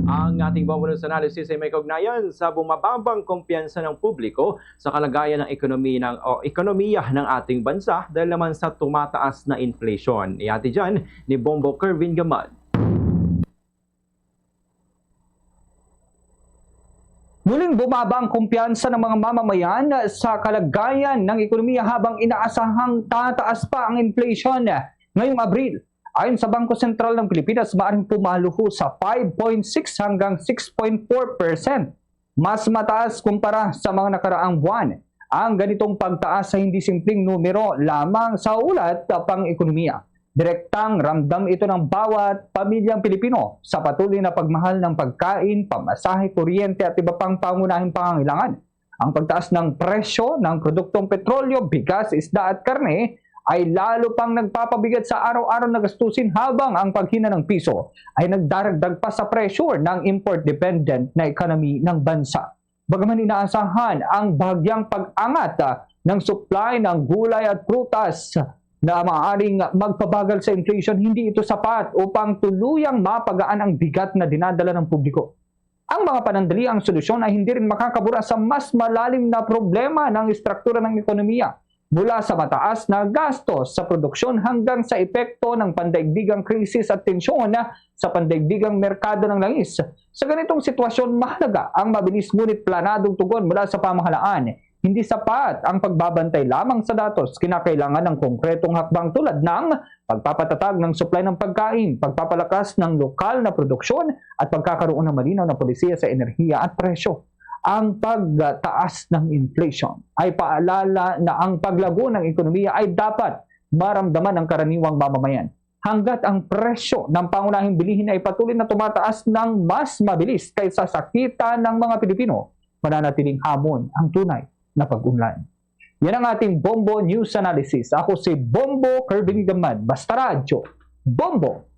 Ang ating bonus analysis ay may kaugnayan sa bumababang kumpiyansa ng publiko sa kalagayan ng ekonomiya ng ating bansa dahil naman sa tumataas na inflation. Iati dyan ni Bombo Kervin Gamad. Muling bumaba ang kumpiyansa ng mga mamamayan sa kalagayan ng ekonomiya habang inaasahang tataas pa ang inflation ngayong Abril. Ayon sa Bangko Sentral ng Pilipinas, maaaring pumaluho sa 5.6 hanggang 6.4%. Mas mataas kumpara sa mga nakaraang buwan. Ang ganitong pagtaas sa hindi simpleng numero lamang sa ulat pang ekonomiya. Direktang ramdam ito ng bawat pamilyang Pilipino sa patuloy na pagmahal ng pagkain, pamasahe, kuryente at iba pang pangunahing pangangailangan. Ang pagtaas ng presyo ng produktong petrolyo, bigas, isda at karne ay lalo pang nagpapabigat sa araw-araw na gastusin habang ang paghina ng piso ay nagdaragdag pa sa pressure ng import-dependent na economy ng bansa. Bagaman inaasahan ang bahagyang pag-angat ng supply ng gulay at prutas na maaaring magpabagal sa inflation, hindi ito sapat upang tuluyang mapagaan ang bigat na dinadala ng publiko. Ang mga panandaliang solusyon ay hindi rin makakabura sa mas malalim na problema ng istruktura ng ekonomiya, mula sa mataas na gastos sa produksyon hanggang sa epekto ng pandaigdigang krisis at tensyon sa pandaigdigang merkado ng langis. Sa ganitong sitwasyon, mahalaga ang mabilis ngunit planadong tugon mula sa pamahalaan. Hindi sapat ang pagbabantay lamang sa datos. Kinakailangan ng konkretong hakbang tulad ng pagpapatatag ng supply ng pagkain, pagpapalakas ng lokal na produksyon at pagkakaroon ng malinaw na polisiya sa enerhiya at presyo. Ang pagtaas ng inflation ay paalala na ang paglago ng ekonomiya ay dapat maramdaman ng karaniwang mamamayan. Hanggat ang presyo ng pangunahing bilihin ay patuloy na tumataas ng mas mabilis kaysa sa kita ng mga Pilipino, mananatiling hamon ang tunay na pag-unlad. Yan ang ating Bombo News Analysis. Ako si Bombo Kervin Gamad. Basta Radyo, Bombo!